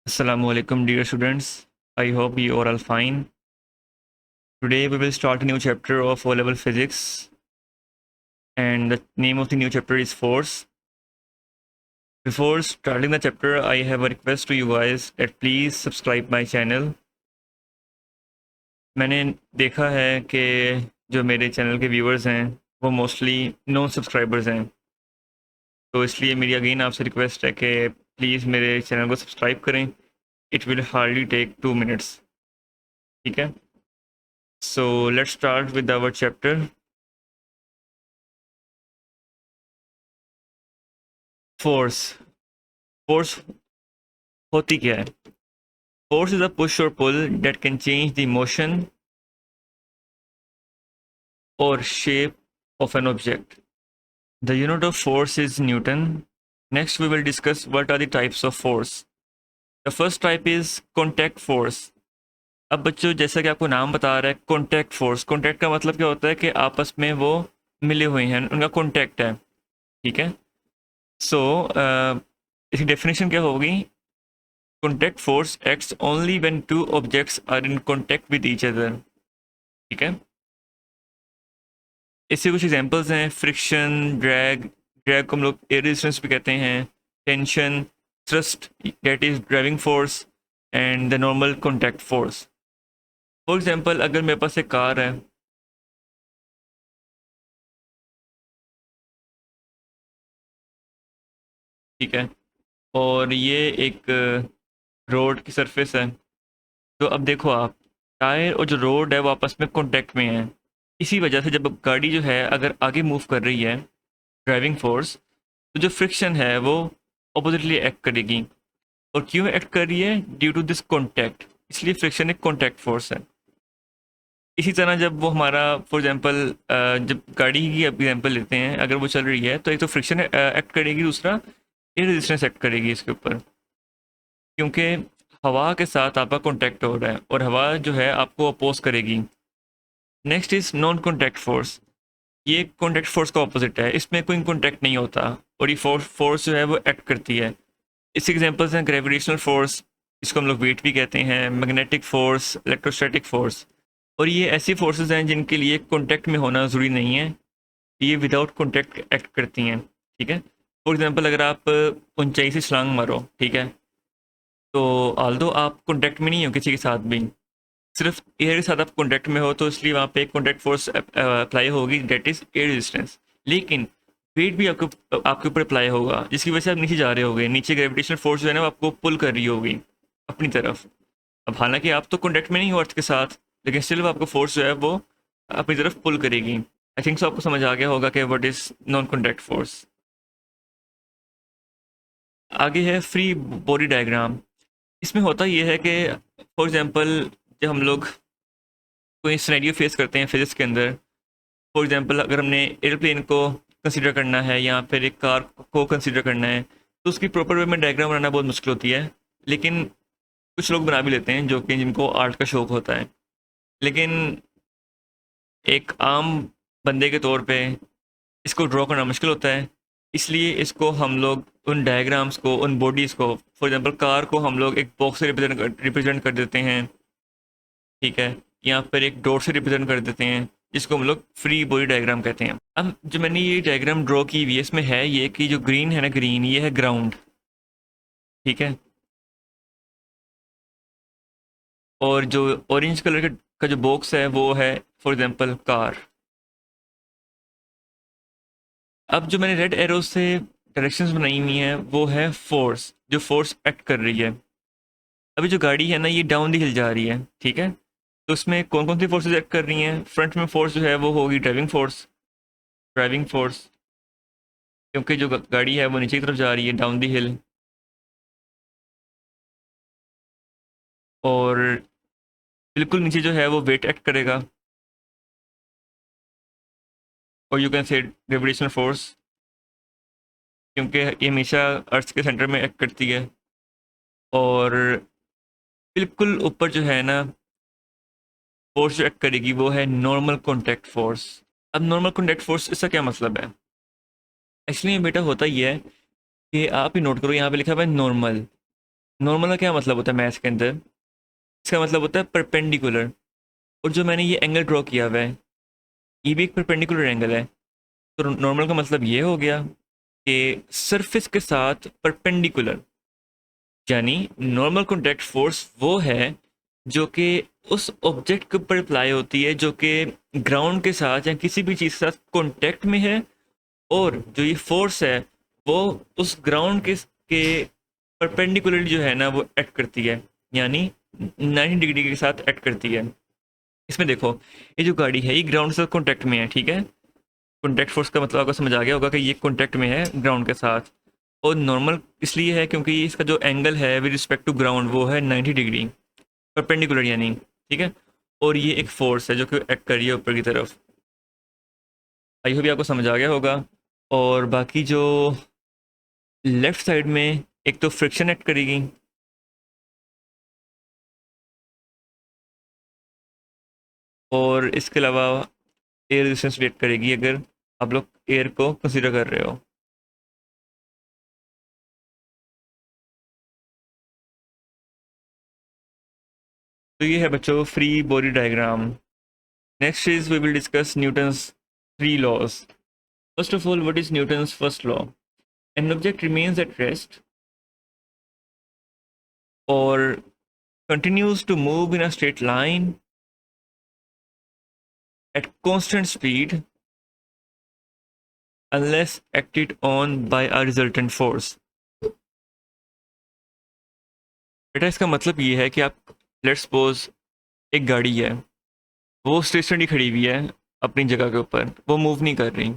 Assalamu alaikum, dear students. I hope you are all fine. Today we will start a new chapter of O-level physics, and the name of the new chapter is force. Before starting the chapter, I have a request to you guys that please subscribe my channel. मैंने देखा है कि जो मेरे channel के viewers हैं वो mostly non subscribers हैं, तो इसलिए मेरी अगेन आपसे रिक्वेस्ट है कि प्लीज़ मेरे चैनल को सब्सक्राइब करें. It will hardly take 2 minutes. ठीक है, so let's start with our chapter. Force होती क्या है? फोर्स इज अ पुश और pull that can change the motion और shape of an object. The unit of force is Newton. Next, we will discuss what are the types of force. The first type is contact force. अब बच्चों, जैसा कि आपको नाम बता रहा है कॉन्टैक्ट फोर्स, कॉन्टैक्ट का मतलब क्या होता है कि आपस में वो मिले हुए हैं, उनका कॉन्टैक्ट है. ठीक है, सो इसकी डेफिनेशन क्या होगी? Contact force acts only when two objects are in contact with each other. ठीक है, इससे कुछ एग्जांपल्स हैं: फ्रिक्शन, ड्रैग, ड्रैग को हम लोग एयर रेजिस्टेंस भी कहते हैं, tension, thrust that is driving force, and the normal contact force. For example, अगर मेरे पास एक कार है, ठीक है, और ये एक रोड की सरफेस है, तो अब देखो आप, टायर और जो रोड है वो आपस में कॉन्टैक्ट में है. इसी वजह से जब गाड़ी जो है अगर आगे मूव कर रही है, ड्राइविंग फोर्स, तो जो फ्रिक्शन है वो अपोजिटली एक्ट करेगी. और क्यों एक्ट कर रही है? ड्यू टू दिस कॉन्टैक्ट, इसलिए फ्रिक्शन एक कॉन्टैक्ट फोर्स है. इसी तरह जब वो हमारा, फॉर एग्जांपल, जब गाड़ी की एग्जांपल लेते हैं, अगर वो चल रही है तो एक तो फ्रिक्शन एक्ट करेगी, दूसरा एयर रेजिस्टेंस एक्ट करेगी इसके ऊपर, क्योंकि हवा के साथ आपका कॉन्टैक्ट हो रहा है और हवा जो है आपको अपोज करेगी. Next is non contact force. ये कॉन्टैक्ट फोर्स का ऑपोजिट है, इसमें कोई कॉन्टैक्ट नहीं होता और ये फोर्स जो है वो एक्ट करती है. इसके एग्जांपल्स हैं ग्रेविटेशनल फोर्स, इसको हम लोग वेट भी कहते हैं, मैग्नेटिक फोर्स, इलेक्ट्रोस्टैटिक फोर्स. और ये ऐसी फोर्सेस हैं जिनके लिए कॉन्टैक्ट में होना ज़रूरी नहीं है, ये विदाउट कॉन्टैक्ट एक्ट करती हैं. ठीक है, फॉर एग्जांपल, अगर आप ऊंचाई से छलांग मारो, ठीक है, तो आल्दो आप कॉन्टैक्ट में नहीं हो किसी के साथ भी, सिर्फ एयर के साथ आप कॉन्टैक्ट में हो, तो इसलिए वहाँ पे एक कॉन्टैक्ट फोर्स अप्लाई होगी, डेट इज एयर रेजिस्टेंस. लेकिन वेट भी आपको आपके ऊपर अप्लाई होगा, जिसकी वजह से आप नीचे जा रहे होगे, नीचे ग्रेविटेशनल फोर्स जो है ना वो आपको पुल कर रही होगी अपनी तरफ. अब हालांकि आप तो कॉन्टैक्ट में नहीं हो अर्थ के साथ, लेकिन स्टिल आपको फोर्स जो है वो अपनी तरफ पुल करेगी. आई थिंक सो आपको समझ आ गया होगा कि what is non contact force. आगे है फ्री बॉडी डायग्राम. इसमें होता यह है कि फॉर एग्जांपल, जब हम लोग कोई सिनेरियो फेस करते हैं फिजिक्स के अंदर, फॉर एग्जांपल अगर हमने एयरप्लेन को कंसीडर करना है या फिर एक कार को कंसीडर करना है, तो उसकी प्रॉपर वे में डायग्राम बनाना बहुत मुश्किल होती है. लेकिन कुछ लोग बना भी लेते हैं, जो कि जिनको आर्ट का शौक होता है. लेकिन एक आम बंदे के तौर पे इसको ड्रॉ करना मुश्किल होता है, इसलिए इसको हम लोग उन डायग्राम्स को, उन बॉडीज़ को, फॉर एग्जांपल कार को हम लोग एक बॉक्स से रिप्रेजेंट कर देते हैं, ठीक है, या फिर एक डॉट से रिप्रेजेंट कर देते हैं, जिसको हम लोग फ्री बॉडी डायग्राम कहते हैं. अब जो मैंने ये डायग्राम ड्रॉ की हुई है, इसमें है ये कि जो ग्रीन है ना, ग्रीन ये है ग्राउंड, ठीक है, और जो ऑरेंज कलर का जो बॉक्स है वो है फॉर एग्जांपल कार. अब जो मैंने रेड एरो से डायरेक्शंस बनाई हुई हैं वो है फोर्स, जो फोर्स एक्ट कर रही है. अभी जो गाड़ी है ना ये डाउन दी हिल जा रही है, ठीक है, तो उसमें कौन कौन सी फोर्सेस एक्ट कर रही हैं? फ्रंट में फोर्स जो है वो होगी ड्राइविंग फोर्स, ड्राइविंग फोर्स, क्योंकि जो गाड़ी है वो नीचे की तरफ जा रही है डाउन दी हिल. और बिल्कुल नीचे जो है वो वेट एक्ट करेगा, और you can say gravitational force, क्योंकि ये हमेशा अर्थ के सेंटर में एक्ट करती है. और बिल्कुल ऊपर जो है ना फोर्स जो एक्ट करेगी वो है नॉर्मल कॉन्टैक्ट फोर्स. अब नॉर्मल कॉन्टैक्ट फोर्स, इसका क्या मतलब है? एक्चुअली बेटा होता ही है कि आप ही नोट करो, यहाँ पे लिखा हुआ है नॉर्मल. नॉर्मल का क्या मतलब होता है मैथ्स के अंदर? इसका मतलब होता है परपेंडिकुलर। और जो मैंने ये एंगल ड्रॉ किया हुआ है, ये भी एक परपेंडिकुलर एंगल है। तो नॉर्मल का मतलब ये हो गया कि सरफेस के साथ परपेंडिकुलर, यानी नॉर्मल कॉन्टैक्ट फोर्स वो है जो कि उस ऑब्जेक्ट के ऊपर अप्लाई होती है जो कि ग्राउंड के साथ या किसी भी चीज़ के साथ कॉन्टैक्ट में है। और जो ये फोर्स है वो उस ग्राउंड के परपेंडिकुलरली जो है ना वो एक्ट करती है, यानी 90 डिग्री के साथ एक्ट करती है। इसमें देखो, ये जो गाड़ी है ये ग्राउंड से कॉन्टैक्ट में है, ठीक है। कॉन्टैक्ट फोर्स का मतलब आपको समझ आ गया होगा कि ये कॉन्टैक्ट में है ग्राउंड के साथ। और नॉर्मल इसलिए है क्योंकि इसका जो एंगल है विद रिस्पेक्ट टू ग्राउंड वो है 90 डिग्री परपेंडिकुलर, यानी ठीक है। और ये एक फोर्स है जो कि एक्ट कर रही है ऊपर की तरफ। आई होप आपको समझ आ गया होगा। और बाकी जो लेफ्ट साइड में एक तो फ्रिक्शन एक्ट करेगी, और इसके अलावा एयर रेजिस्टेंस रिएक्ट करेगी अगर आप लोग एयर को कंसीडर कर रहे हो। तो ये है बच्चों free body diagram. Next is we will discuss Newton's three laws. First of all, what is Newton's first law? An object remains at rest or continues to move in a straight line at constant speed unless acted on by a resultant force। बेटा इसका मतलब ये है कि आप let's suppose एक गाड़ी है, वो स्टेशनरी खड़ी हुई है अपनी जगह के ऊपर, वो मूव नहीं कर रही।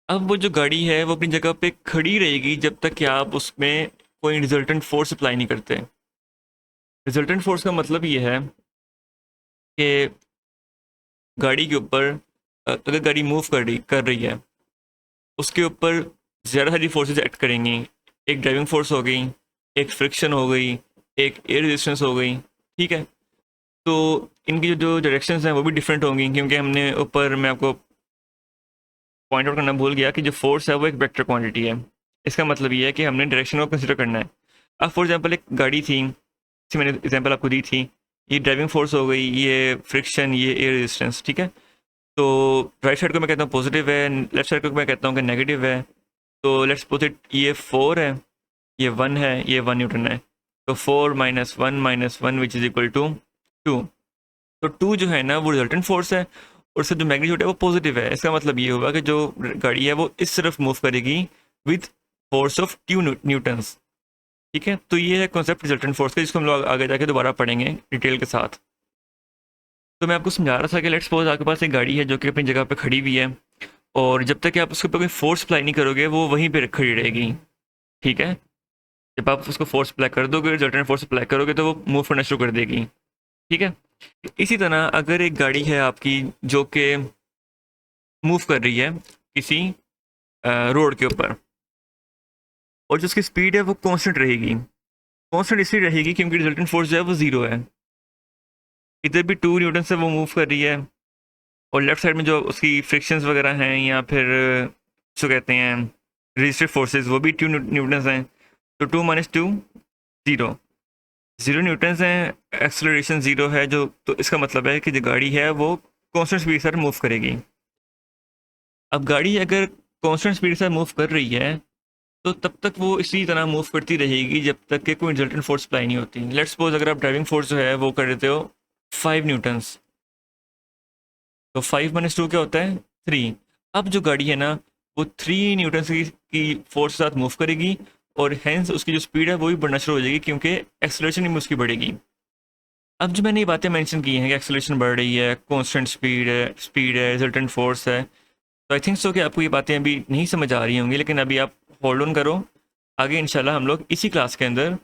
अब वो जो गाड़ी है वो अपनी जगह पे खड़ी रहेगी जब तक कि आप उसमें कोई रिजल्टेंट फोर्स अप्लाई नहीं करते। रिजल्टेंट फोर्स का मतलब ये है कि गाड़ी के ऊपर अगर गाड़ी मूव कर रही है, उसके ऊपर ज़्यादा सारी फोर्सेस एक्ट करेंगी। एक ड्राइविंग फोर्स हो गई, एक फ्रिक्शन हो गई, एक एयर रेजिस्टेंस हो गई, ठीक है। तो इनकी जो डायरेक्शंस हैं वो भी डिफरेंट होंगी, क्योंकि हमने ऊपर मैं आपको पॉइंट आउट करना भूल गया कि जो फोर्स है वो एक वेक्टर क्वांटिटी है। इसका मतलब ये है कि हमने डायरेक्शन को कंसिडर करना है। अब फॉर एग्जांपल एक गाड़ी थी, जैसे मैंने एग्जांपल आपको दी थी, ये ड्राइविंग फोर्स हो गई, ये फ्रिक्शन, ये एयर रेजिस्टेंस, ठीक है। तो राइट साइड को मैं कहता हूँ पॉजिटिव है, लेफ्ट साइड को मैं कहता हूँ कि नेगेटिव है। तो लेट्स सपोज इट, ये 4 है, ये 1 है, ये 1 न्यूटन है। तो 4 minus one which is equal to 2। तो 2 जो है ना वो रिजल्टेंट फोर्स है, और उसका जो मैग्नीट्यूड है वो पॉजिटिव है। इसका मतलब ये हुआ कि जो गाड़ी है वो इस तरफ मूव करेगी विथ फोर्स ऑफ 2 न्यूटन्स, ठीक है। तो ये है कॉन्सेप्ट रिजल्टेंट फोर्स का, जिसको हम लोग आगे जाके दोबारा पढ़ेंगे डिटेल के साथ। तो मैं आपको समझा रहा था कि लेट्स सपोज आपके पास एक गाड़ी है जो कि अपनी जगह पे खड़ी हुई है, और जब तक कि आप उसके ऊपर कोई फोर्स अप्लाई नहीं करोगे वो वहीं पे खड़ी रहेगी, ठीक है। जब आप उसको फोर्स अप्लाई कर दोगे, रिजल्टेंट फोर्स अप्लाई करोगे, तो वो मूव करना शुरू कर देगी, ठीक है। इसी तरह अगर एक गाड़ी है आपकी जो कि मूव कर रही है किसी रोड के ऊपर, और जो उसकी स्पीड है वो कांस्टेंट रहेगी। कांस्टेंट इसलिए रहेगी क्योंकि रिजल्टेंट फोर्स जो है वो ज़ीरो है। इधर भी 2 न्यूटन से वो मूव कर रही है, और लेफ्ट साइड में जो उसकी फ्रिक्शंस वगैरह हैं, या फिर जो कहते हैं रजिस्टर्ड फोर्सेस, वो भी 2 न्यूटन्स हैं। तो 2 माइनस 2 ज़ीरो, 0 न्यूटन्स हैं, एक्सेलरेशन ज़ीरो है जो। तो इसका मतलब है कि जो गाड़ी है वो कांस्टेंट स्पीड से मूव करेगी। अब गाड़ी अगर कांस्टेंट स्पीड से मूव कर रही है, तो तब तक वो इसी तरह मूव करती रहेगी जब तक कि कोई रिजल्टेंट फोर्स अप्लाई नहीं होती। लेट्स सपोज अगर आप ड्राइविंग फोर्स जो है वो कर देते हो 5 न्यूटन्स, तो 5 माइनस 2 क्या होता है? 3। अब जो गाड़ी है ना वो 3 न्यूटन की फोर्स के साथ मूव करेगी, और हैंस उसकी जो स्पीड है वो भी बढ़ना शुरू हो जाएगी, क्योंकि एक्सेलरेशन भी उसकी बढ़ेगी। अब जो मैंने ये बातें मेंशन की हैं कि एक्सेलरेशन बढ़ रही है, कांस्टेंट स्पीड है, रिजल्टेंट फोर्स है, तो आई थिंक सो कि आपको ये बातें अभी नहीं समझ आ रही होंगी, लेकिन अभी आप होल्ड ऑन करो। आगे इंशाल्लाह हम लोग इसी क्लास के अंदर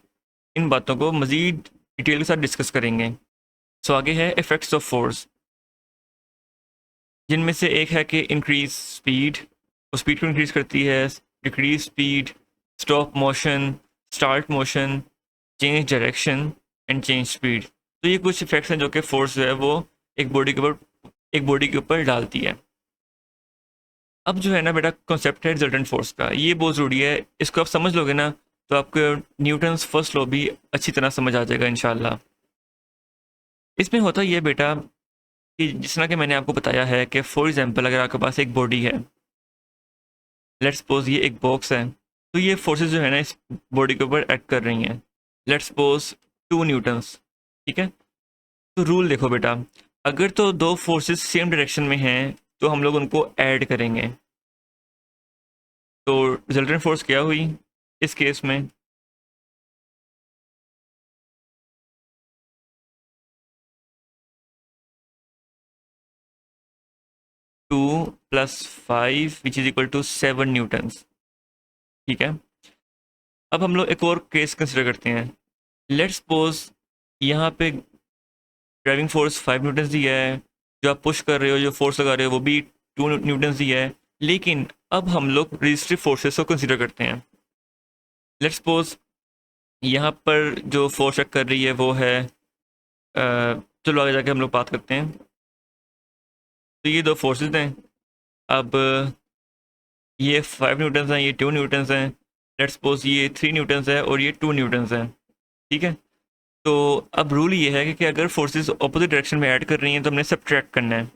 इन बातों को मज़ीद डिटेल के साथ डिस्कस करेंगे। सो आगे है इफ़ेक्ट्स ऑफ फोर्स, जिनमें से एक है कि इंक्रीज स्पीड, वो स्पीड को इंक्रीज करती है। Decrease speed, stop motion, start motion, change direction and change speed. तो ये कुछ इफेक्ट्स हैं जो कि फोर्स जो है वो एक बॉडी के ऊपर डालती है। अब जो है ना बेटा कॉन्सेप्ट है रिजल्टेंट फोर्स का, ये बहुत ज़रूरी है। इसको आप समझ लोगे ना तो आपको न्यूटन्स फर्स्ट लॉ भी अच्छी तरह समझ आ जाएगा इंशाल्लाह। इसमें होता ये बेटा कि जिस तरह कि मैंने आपको बताया है कि फॉर एग्जांपल अगर आपके पास एक बॉडी है, लेट्स सपोज ये एक बॉक्स है, तो ये फोर्सेस जो है ना इस बॉडी के ऊपर एक्ट कर रही हैं, लेट्स सपोज 2 न्यूटन्स। ठीक है, तो रूल देखो बेटा, अगर तो दो फोर्सेस सेम डायरेक्शन में हैं तो हम लोग उनको ऐड करेंगे। तो रिजल्टेंट फोर्स क्या हुई इस केस में? 2 + 5 which is equal to 7 newtons. ठीक है, अब हम लोग एक और केस कंसिडर करते हैं। लेट्स सपोज यहाँ पे ड्राइविंग फोर्स 5 न्यूटन्स दिया है, जो आप पुश कर रहे हो, जो फोर्स लगा रहे हो वो भी 2 न्यूटन्स दिया है, लेकिन अब हम लोग रेजिस्टिव फोर्सेस को कंसिडर करते हैं। लेट्स सपोज यहाँ पर जो फोर्स एक्ट कर रही है वो है चलो आगे जाके हम लोग बात करते हैं। तो ये दो फोर्सेस हैं, अब ये 5 न्यूटन्स हैं, ये 2 न्यूटन्स हैं। लेट्स सपोज ये 3 न्यूटन्स है और ये 2 न्यूटन्स हैं। ठीक है, तो अब रूल ये है कि अगर फोर्सेस ऑपोजिट डायरेक्शन में ऐड कर रही हैं तो हमने सब्ट्रैक्ट करना है।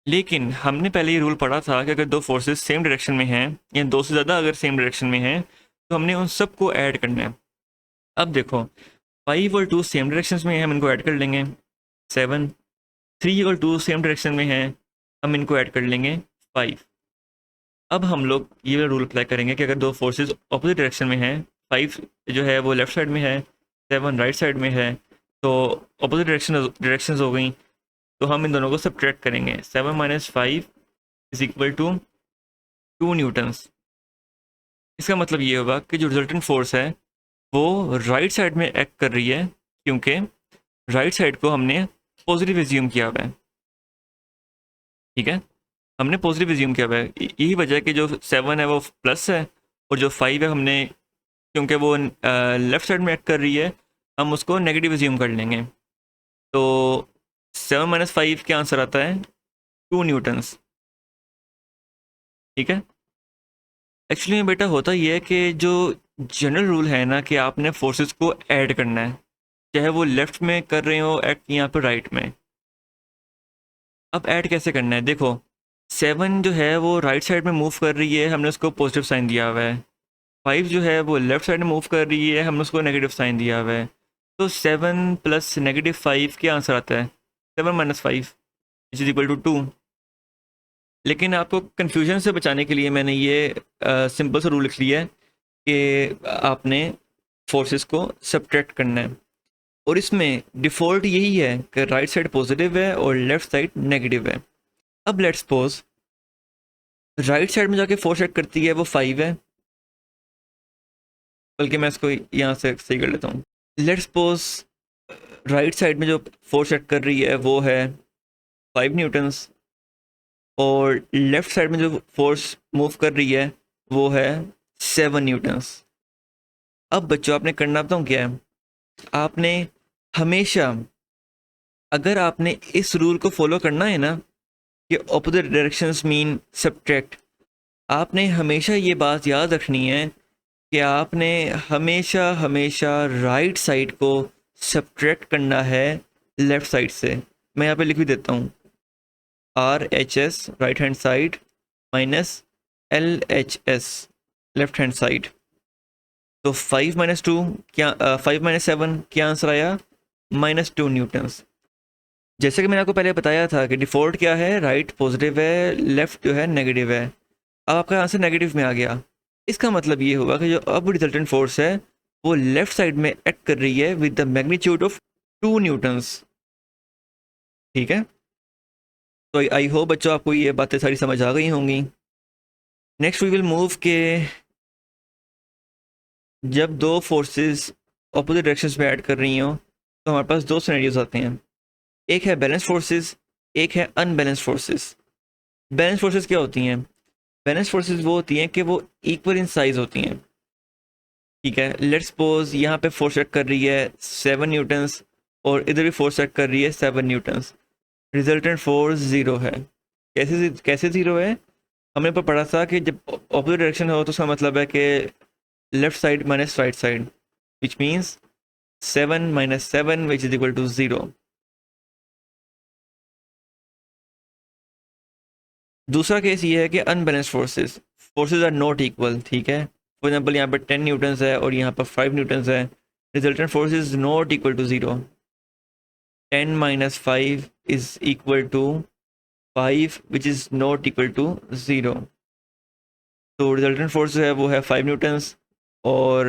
लेकिन हमने पहले ये रूल पढ़ा था कि अगर दो फोर्सेस सेम डायरेक्शन में हैं या दो से ज़्यादा अगर सेम डायरेक्शन में हैं तो हमने उन सबको ऐड करना है। अब देखो 5 और 2 सेम डायरेक्शन में हैं, हम इनको ऐड कर लेंगे 7। 3 और 2 सेम डायरेक्शन में हैं, हम इनको ऐड कर लेंगे 5। अब हम लोग ये रूल अप्लाई करेंगे कि अगर दो फोर्सेस ऑपोजिट डायरेक्शन में हैं, 5 जो है वो लेफ्ट साइड में है, 7 राइट साइड में है, तो ऑपोजिट डायरेक्शंस हो गई, तो हम इन दोनों को सब्ट्रैक्ट करेंगे। 7 - 5 इज इक्वल टू 2 न्यूटन्स। इसका मतलब ये होगा कि जो रिजल्टेंट फोर्स है वो राइट साइड में एक्ट कर रही है, क्योंकि राइट साइड को हमने पॉजिटिव एज्यूम किया हुआ है। ठीक है, हमने पॉजिटिव एज्यूम किया हुआ है, यही वजह है कि जो 7 है वो प्लस है और जो 5 है हमने, क्योंकि वो लेफ्ट साइड में एक्ट कर रही है, हम उसको नेगेटिव एज्यूम कर लेंगे। तो 7 - 5 क्या आंसर आता है? 2 न्यूटन्स। ठीक है, एक्चुअली में बेटा होता ये है कि जो जनरल रूल है ना कि आपने फोर्सेस को ऐड करना है, चाहे वो लेफ्ट में कर रहे हो एक्ट यहाँ पर राइट में। अब ऐड कैसे करना है? देखो 7 जो है वो राइट साइड में मूव कर रही है, हमने उसको पॉजिटिव साइन दिया हुआ है। 5 जो है वो लेफ्ट साइड में मूव कर रही है, हमने उसको नेगेटिव साइन दिया हुआ है। तो 7 + -5 क्या आंसर आता है? 7 - 5 इज इक्वल टू 2। लेकिन आपको कन्फ्यूजन से बचाने के लिए मैंने ये सिंपल सा रूल लिख लिया है कि आपने फोर्सेस को सब्ट्रैक्ट करना है, और इसमें डिफ़ॉल्ट यही है कि राइट साइड पॉजिटिव है और लेफ्ट साइड नेगेटिव है। अब लेट्स सपोज राइट साइड में जाके फोर्स एक्ट करती है वो 5 है, बल्कि मैं इसको यहाँ से सही कर लेता हूँ। लेट्स सपोज राइट साइड में जो फोर्स एक्ट कर रही है वो है 5 न्यूटन्स, और लेफ्ट साइड में जो फोर्स मूव कर रही है वो है 7 न्यूटन्स। अब बच्चों आपने करना बताऊँ क्या है? आपने हमेशा, अगर आपने इस रूल को फॉलो करना है ना कि ऑपोजिट डायरेक्शंस मीन सब्ट्रैक्ट, आपने हमेशा ये बात याद रखनी है कि आपने हमेशा हमेशा राइट साइड को सब्ट्रैक्ट करना है लेफ्ट साइड से। मैं यहाँ पे लिख भी देता हूँ, RHS right hand side minus LHS left hand side. तो 5 - 2 क्या 5 - 7 क्या आंसर आया? -2 न्यूटन्स। जैसे कि मैंने आपको पहले बताया था कि डिफ़ॉल्ट क्या है, राइट पॉजिटिव है, लेफ्ट जो है नेगेटिव है। अब आपका आंसर नेगेटिव में आ गया, इसका मतलब ये होगा कि जो अब रिजल्टेंट फोर्स है वो लेफ्ट साइड में एक्ट कर रही है with the magnitude of 2 Newton's. ठीक है, तो आई होप बच्चों आपको ये बातें सारी समझ आ गई होंगी। नेक्स्ट वी विल मूव के जब दो फोर्सेस ऑपोजिट डायरेक्शंस में ऐड कर रही हो तो हमारे पास दो सिनेरियोज आते हैं, एक है बैलेंस फोर्सेस, एक है अनबैलेंस फोर्सेस। बैलेंस फोर्सेस क्या होती हैं? बैलेंस फोर्सेस वो होती हैं कि वो इक्वल इन साइज होती हैं। ठीक है, लेट्स सपोज यहाँ पे फोर्स एक्ट कर रही है 7 न्यूटन्स और इधर भी फोर्स एक्ट कर रही है 7 न्यूटन्स। रिजल्टेंट फोर्स 0 है। कैसे 0 है? हमने पर पढ़ा था कि जब ऑपोजिट डायरेक्शन हो तो उसका मतलब है कि left side minus right side, which means 7 minus 7, which is equal to 0. दूसरा केस ये है कि unbalanced forces are not equal, ठीक है। फॉर एग्जांपल यहाँ पर 10 न्यूटन्स है और यहाँ पर 5 न्यूटन्स है, resultant force is not equal to 0. 10 minus 5 is equal to 5, which is not equal to 0. तो रिजल्टेंट फोर्स जो है वो है 5 न्यूटन्स और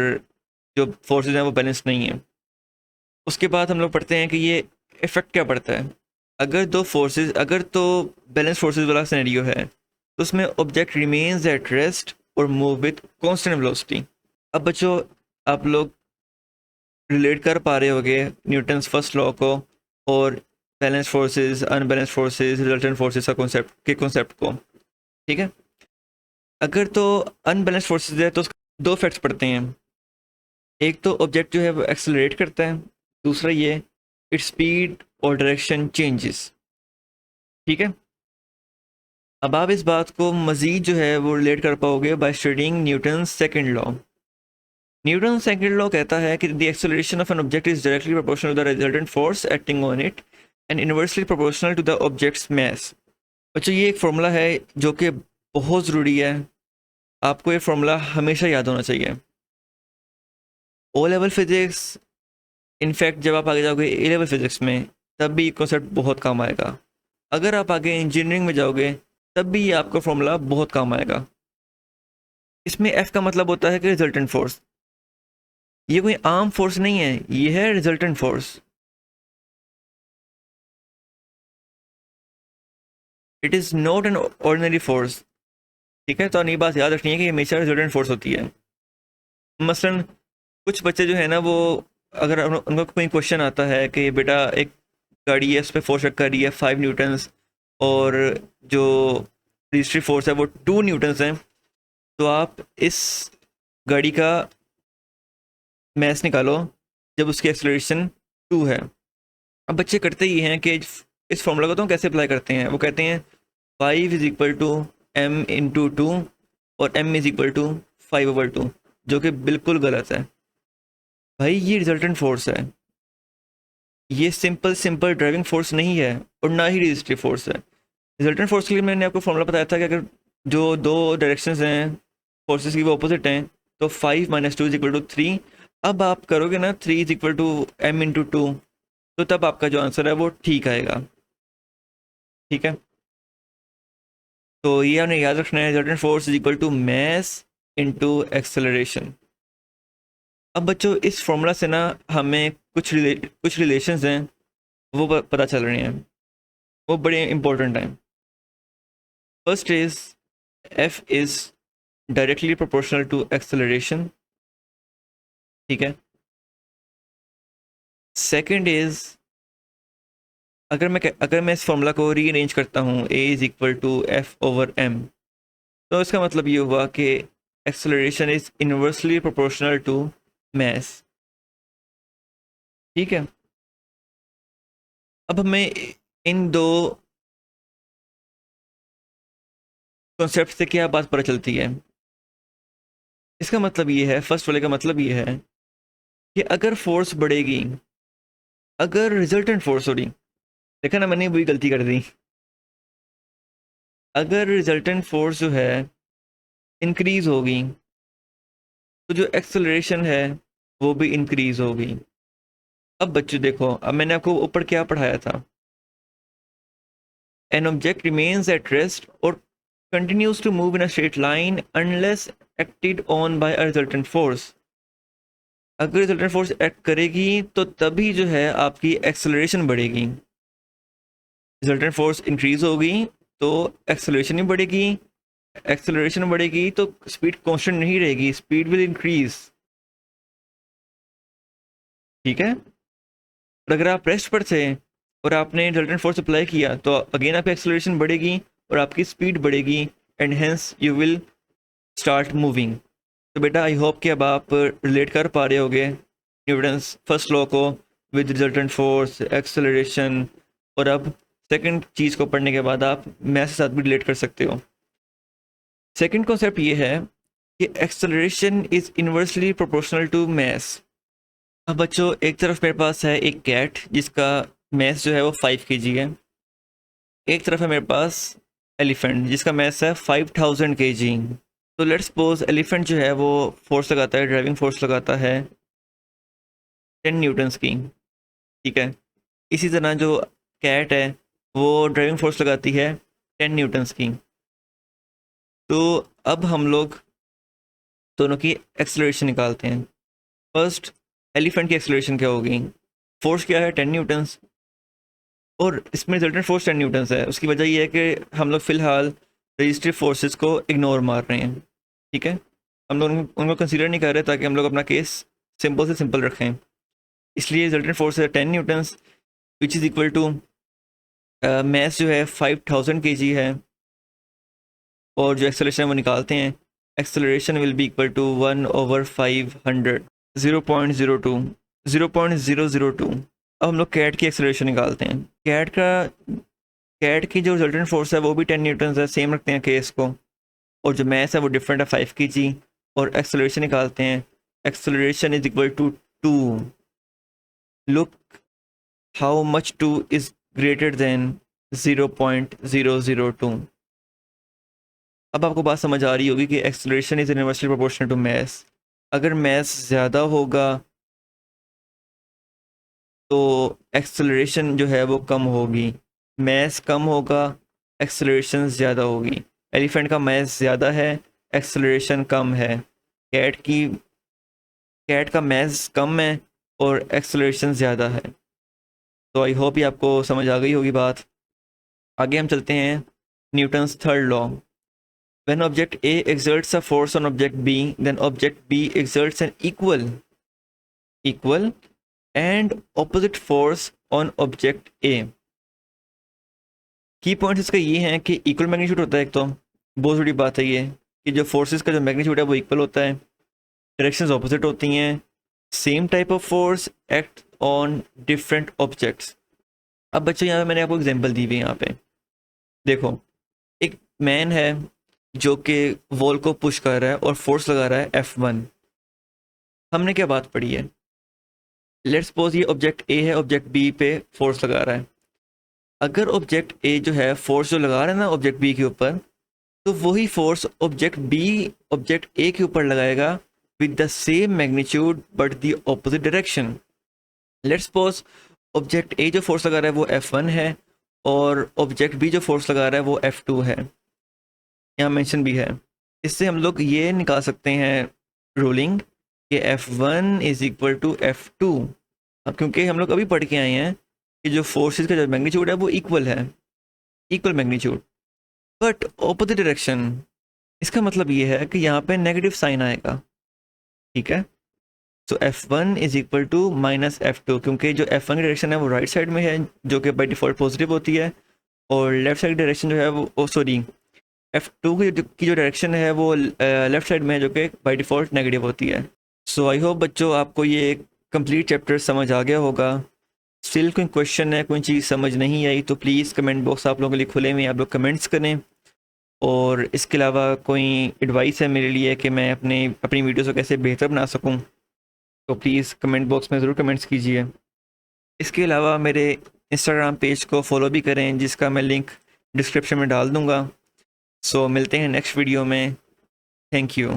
जो फोर्सेस हैं वो बैलेंस नहीं है। उसके बाद हम लोग पढ़ते हैं कि ये इफेक्ट क्या पड़ता है अगर तो बैलेंस फोर्सेस वाला सिनेरियो है तो उसमें ऑब्जेक्ट रिमेन्स एट रेस्ट और मूव विद कांस्टेंट वेलोसिटी। अब बच्चों आप लोग रिलेट कर पा रहे होगे न्यूटन्स फर्स्ट लॉ को और balance forces, unbalance forces, resultant forces का कॉन्सेप्ट को, ठीक है। अगर तो अनबैलेंस फोर्सेस है तो दो इफेक्ट्स पड़ते हैं। एक तो ऑब्जेक्ट जो है वो एक्सेलरेट करता है, दूसरा ये इट्स स्पीड और डायरेक्शन चेंजेस, ठीक है। अब आप इस बात को मज़ीद जो है वो रिलेट कर पाओगे by studying Newton second law. Newton second law कहता है कि the acceleration of an object is directly proportional to the resultant force acting on it and inversely proportional to the object's mass. बच्चों ये एक formula है जो कि बहुत ज़रूरी है, आपको ये फॉर्मूला हमेशा याद होना चाहिए। ओ लेवल फिजिक्स, इनफैक्ट जब आप आगे जाओगे ए लेवल फिजिक्स में तब भी ये कॉन्सेप्ट बहुत काम आएगा। अगर आप आगे इंजीनियरिंग में जाओगे तब भी ये आपका फॉर्मूला बहुत काम आएगा। इसमें एफ का मतलब होता है कि रिजल्टेंट फोर्स। ये कोई आम फोर्स नहीं है, ये है resultant force. It is not an ordinary force, ठीक है। तो ये बात याद रखनी है कि ये हमेशा रिजल्टेंट फोर्स होती है। मसलन कुछ बच्चे जो है ना वो अगर उनको कोई क्वेश्चन आता है कि बेटा एक गाड़ी है उस पर फोर्स रखा रही है 5 न्यूटन्स और जो रजिस्ट्री फोर्स है वो 2 न्यूटन्स हैं, तो आप इस गाड़ी का मैस निकालो जब उसकी एक्सेलरेशन 2 है। अब बच्चे करते ही हैं कि इस फॉर्मूला को तो कैसे अप्लाई करते हैं, वो कहते हैं 5 is equal to m into 2 और m इज इक्वल टू 5/2, जो कि बिल्कुल गलत है। भाई ये रिजल्टेंट फोर्स है, ये सिंपल ड्राइविंग फोर्स नहीं है और ना ही रजिस्ट्री फोर्स है। रिजल्टेंट फोर्स के लिए मैंने आपको फॉर्मूला बताया था कि अगर जो दो डायरेक्शंस हैं फोर्सेस की वो ऑपोजिट हैं तो 5 - 2 इज इक्वल टू 3। अब आप करोगे ना 3 is equal to m into 2, तो तब आपका जो आंसर है वो ठीक आएगा, ठीक है। तो ये हमने याद रखना है, resultant force is equal to mass into acceleration. अब बच्चों इस फॉर्मूला से ना हमें कुछ रिलेशंस हैं वो पता चल रहे हैं, वो बड़े इंपॉर्टेंट हैं। First is F is directly proportional to acceleration, ठीक है। सेकंड इज अगर मैं इस फॉर्मूला को रीअरेंज करता हूँ a is equal to f/m, तो इसका मतलब ये हुआ कि acceleration is inversely proportional to mass, ठीक है। अब हमें इन दो कॉन्सेप्ट से क्या बात पता चलती है। इसका मतलब ये है, फर्स्ट वाले का मतलब ये है कि अगर फोर्स बढ़ेगी, अगर रिजल्टेंट फोर्स हो रही, देखा ना मैंने वही गलती कर दी, अगर रिजल्टेंट फोर्स जो है इंक्रीज होगी तो जो एक्सेलरेशन है वो भी इंक्रीज होगी। अब बच्चों देखो, अब मैंने आपको ऊपर क्या पढ़ाया था, N object remains at rest और continues to move in a straight line unless acted on by a resultant force। अगर रिजल्टेंट फोर्स एक्ट करेगी तो तभी जो है आपकी एक्सेलरेशन बढ़ेगी। रिजल्टेंट फोर्स इंक्रीज होगी तो एक्सेलरेशन ही बढ़ेगी, एक्सेलरेशन बढ़ेगी तो स्पीड कांस्टेंट नहीं रहेगी, स्पीड विल इंक्रीज, ठीक है। और अगर आप रेस्ट पर थे और आपने रिजल्टेंट फोर्स अप्लाई किया तो अगेन आपकी एक्सेलरेशन बढ़ेगी और आपकी स्पीड बढ़ेगी and hence you will start moving. तो बेटा आई होप कि अब आप रिलेट कर पा रहे होगे न्यूटन्स फर्स्ट लॉ को विद रिजल्टेंट फोर्स, एक्सेलरेशन, और अब सेकंड चीज़ को पढ़ने के बाद आप मैथ के साथ भी रिलेट कर सकते हो। सेकंड कॉन्सेप्ट ये है कि acceleration is inversely proportional to mass. अब बच्चों एक तरफ मेरे पास है एक कैट जिसका मैस जो है वो 5 kg है, एक तरफ है मेरे पास एलिफेंट जिसका मैस है 5000 kg। तो लेट्स सपोज एलिफेंट जो है वो फोर्स लगाता है, ड्राइविंग फोर्स लगाता है 10 न्यूटन्स की, ठीक है। इसी तरह जो कैट है वो ड्राइविंग फोर्स लगाती है 10 न्यूटन्स की। तो अब हम लोग दोनों की एक्सेलरेशन निकालते हैं। फर्स्ट एलिफेंट की एक्सेलरेशन क्या होगी, फोर्स क्या है 10 न्यूटन्स, और इसमें रिजल्टेंट फोर्स 10 न्यूटन्स है। उसकी वजह ये है कि हम लोग फ़िलहाल रजिस्ट्री फोर्सेस को इग्नोर मार रहे हैं, ठीक है। हम लोग उनको कंसीडर नहीं कर रहे ताकि हम लोग अपना केस सिंपल से सिंपल रखें। इसलिए रिजल्टेंट फोर्स है 10 newtons which is equal to mass जो है 5000 kg है, और जो एक्सेलरेशन वो निकालते हैं, acceleration will be equal to 1/500, 0.02, 0.002। अब हम लोग कैट की एक्सेलरेशन निकालते हैं। कैट की जो रिजल्टेंट फोर्स है वो भी 10 न्यूटन्स है, सेम रखते हैं केस को, और जो मैस है वो डिफरेंट है 5 kg, और एक्सेलरेशन निकालते हैं। Acceleration is equal to 2। Look how much 2 is greater than 0.002। अब आपको बात समझ आ रही होगी कि acceleration is inversely proportional to mass. अगर मैस ज़्यादा होगा तो एक्सेलरेशन जो है वो कम होगी, मैस कम होगा एक्सेलरेशन ज़्यादा होगी। एलिफेंट का मैस ज़्यादा है, एक्सेलरेशन कम है। कैट का मैस कम है और एक्सेलरेशन ज़्यादा है। तो आई होप ये आपको समझ आ गई होगी बात। आगे हम चलते हैं Newton's third law. When object A exerts a force on object B, then object B exerts an equal and opposite force on object A. की पॉइंट्स इसका ये हैं कि इक्वल मैग्नीट्यूड होता है, एक तो बहुत बड़ी बात है ये कि जो फोर्सेस का जो मैग्नीट्यूड है वो इक्वल होता है, डायरेक्शंस ऑपोजिट होती हैं, same type of force act on different objects. अब बच्चों यहाँ पे मैंने आपको एग्जांपल दी हुई है। यहाँ पे देखो, एक मैन है जो कि वॉल को पुश कर रहा है और फोर्स लगा रहा है F1। हमने क्या बात पढ़ी है, लेट्स सपोज ये ऑब्जेक्ट ए है, ऑब्जेक्ट बी पे फोर्स लगा रहा है। अगर ऑब्जेक्ट ए जो है फोर्स जो लगा रहा है ना ऑब्जेक्ट बी के ऊपर, तो वही force object B object A के ऊपर लगाएगा with the same magnitude but the opposite direction. Let's suppose object A जो फोर्स लगा रहा है वो F1 है, और ऑब्जेक्ट बी जो फोर्स लगा रहा है वो F2 है, यहाँ मेंशन भी है। इससे हम लोग ये निकाल सकते हैं रूलिंग कि F1 is equal to F2। अब क्योंकि हम लोग अभी पढ़ के आए हैं कि जो फोर्सेस का जो मैग्नीट्यूड है वो इक्वल है, equal magnitude but opposite direction. इसका मतलब ये है कि यहाँ पे नेगेटिव साइन आएगा, ठीक है। So F1 is equal to minus F2, क्योंकि जो F1 की डायरेक्शन है वो राइट साइड में है जो कि बाई डिफ़ॉल्ट पॉजिटिव होती है, और लेफ्ट साइड डायरेक्शन जो है वो सॉरी F2 की जो डायरेक्शन है वो लेफ्ट साइड में है जो कि बाय डिफ़ॉल्ट नेगेटिव होती है। सो आई होप बच्चों आपको ये कंप्लीट चैप्टर समझ आ गया होगा। स्टिल कोई क्वेश्चन है, कोई चीज़ समझ नहीं आई तो प्लीज़ कमेंट बॉक्स आप लोगों के लिए खुले में, आप लोग कमेंट्स करें। और इसके अलावा कोई एडवाइस है मेरे लिए कि मैं अपनी वीडियोज़ को कैसे बेहतर बना सकूँ, तो प्लीज़ कमेंट बॉक्स में ज़रूर कमेंट्स कीजिए। इसके अलावा मेरे इंस्टाग्राम पेज को फॉलो भी करें जिसका मैं लिंक डिस्क्रिप्शन में डाल दूँगा। सो मिलते हैं नेक्स्ट वीडियो में। Thank you.